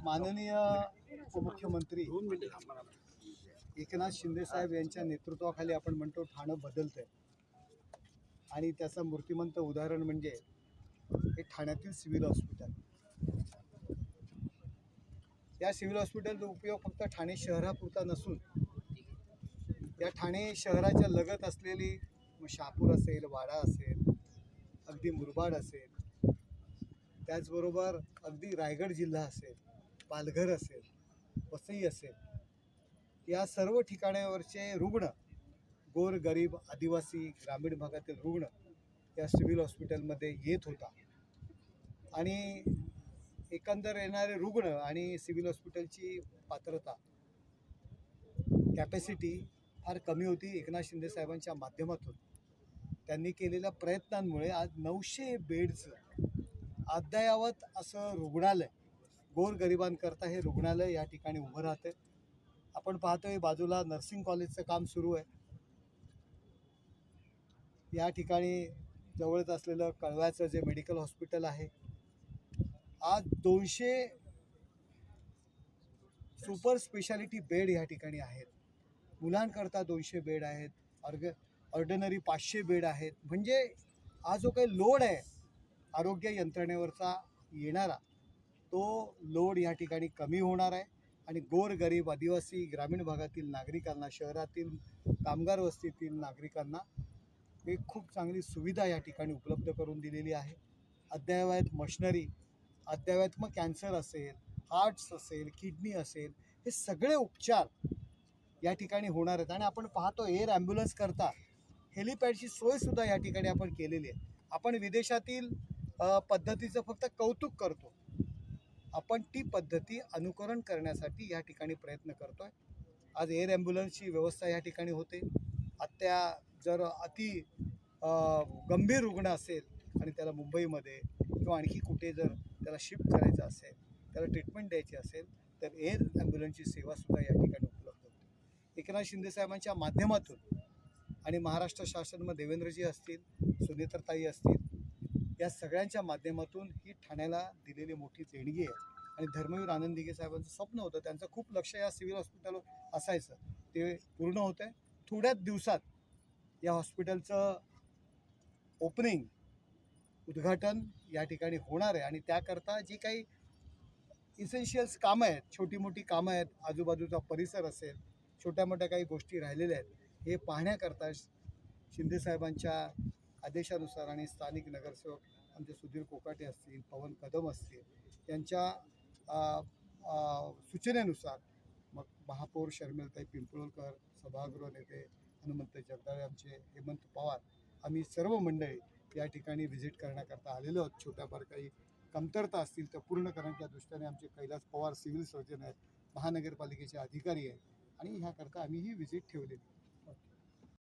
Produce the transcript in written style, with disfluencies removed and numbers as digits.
माननीय उपमुख्यमंत्री एकनाथ शिंदे साहेब यांच्या नेतृत्वाखाली आपण म्हणतो ठाणं बदलतंय आणि त्याचं मूर्तिमंत उदाहरण म्हणजे हे ठाण्यातील सिव्हिल हॉस्पिटल. या सिव्हिल हॉस्पिटलचा उपयोग फक्त ठाणे शहरापुरता नसून या ठाणे शहराच्या लगत असलेली शहापूर असेल, वाडा असेल, अगदी मुरबाड असेल, त्याचबरोबर अगदी रायगड जिल्हा असेल, पालघर असेल, वसई असेल, या सर्व ठिकाणावरचे रुग्ण, गोरगरीब आदिवासी ग्रामीण भागातील रुग्ण या सिव्हिल हॉस्पिटलमध्ये येत होता. आणि एकंदर येणारे रुग्ण आणि सिव्हिल हॉस्पिटलची पात्रता, कॅपॅसिटी फार कमी होती. एकनाथ शिंदे साहेबांच्या माध्यमातून त्यांनी केलेल्या प्रयत्नांमुळे आज 900 बेडचं अद्ययावत असं रुग्णालय, गोरगरिबांकरता हे रुग्णालय या ठिकाणी उभं राहते. आपण पाहतोय बाजूला नर्सिंग कॉलेजचं काम सुरू आहे. या ठिकाणी जवळच असलेलं कळव्याचं जे मेडिकल हॉस्पिटल आहे, आज 200 सुपर स्पेशालिटी बेड या ठिकाणी आहेत. मुलांकरता 200 बेड आहेत, ऑर्डिनरी 500 बेड आहेत. म्हणजे हा जो काही लोड आहे आरोग्य यंत्रणेवरचा येणारा, तो लोड या ठिकाणी कमी होणार आहे आणि गोरगरीब आदिवासी ग्रामीण भागातील नागरिकांना, शहरातील कामगार वस्तीतील नागरिकांना एक खूप चांगली सुविधा या ठिकाणी उपलब्ध करून दिलेली आहे. अद्ययावत मशिनरी, अद्ययावत मग कॅन्सर असेल, हार्ट्स असेल, किडनी असेल, हे सगळे उपचार या ठिकाणी होणार आहेत. आणि आपण पाहतो एअर ॲम्ब्युलन्स करता हेलिपॅडची सोयसुद्धा या ठिकाणी आपण केलेली आहे. आपण विदेशातील पद्धतीचं फक्त कौतुक करतो, आपण ती पद्धती अनुकरण करण्यासाठी या ठिकाणी प्रयत्न करतो आहे. आज एअर ॲम्ब्युलन्सची व्यवस्था या ठिकाणी होते. जर अति गंभीर रुग्ण असेल आणि त्याला मुंबईमध्ये किंवा आणखी कुठे जर त्याला शिफ्ट करायचं असेल, त्याला ट्रीटमेंट द्यायची असेल, तर एअर ॲम्ब्युलन्सची सेवासुद्धा या ठिकाणी उपलब्ध होते. एकनाथ शिंदे साहेबांच्या माध्यमातून आणि महाराष्ट्र शासन देवेंद्रजी असतील, सुनेत्रताई असतील, या सगळ्यांच्या माध्यमातून ही ठाण्याला दिलेली मोठी देणगी आहे. आणि धर्मवीर आनंद दिघे साहेबांचं स्वप्न होतं, त्यांचं खूप लक्ष या सिव्हिल हॉस्पिटलवर असायचं, ते पूर्ण होतं आहे. थोड्याच दिवसात या हॉस्पिटलचं ओपनिंग, उद्घाटन या ठिकाणी होणार आहे. आणि त्याकरता जी काही इसेन्शियल्स कामं आहेत, छोटी मोठी कामं आहेत, आजूबाजूचा परिसर असेल, छोट्या मोठ्या काही गोष्टी राहिलेल्या आहेत, हे पाहण्याकरता शिंदेसाहेबांच्या आदेशानुसार आणि स्थानिक नगरसेवक आमचे सुधीर कोकाटे असतील, पवन कदम असतील, यांच्या सूचनेनुसार मग महापौर शर्मिलताई पिंपळकर, सभागृह नेते हनुमंत जगदाळे, आमचे हेमंत पवार, आम्ही सर्व मंडळी या ठिकाणी व्हिजिट करण्याकरता आलेलो आहोत. छोट्याफार काही कमतरता असतील तर पूर्ण करण्याच्या दृष्टीने आमचे कैलास पवार सिव्हिल सर्जन आहेत, महानगरपालिकेचे अधिकारी आहेत आणि ह्याकरता आम्ही ही व्हिजिट ठेवलेली.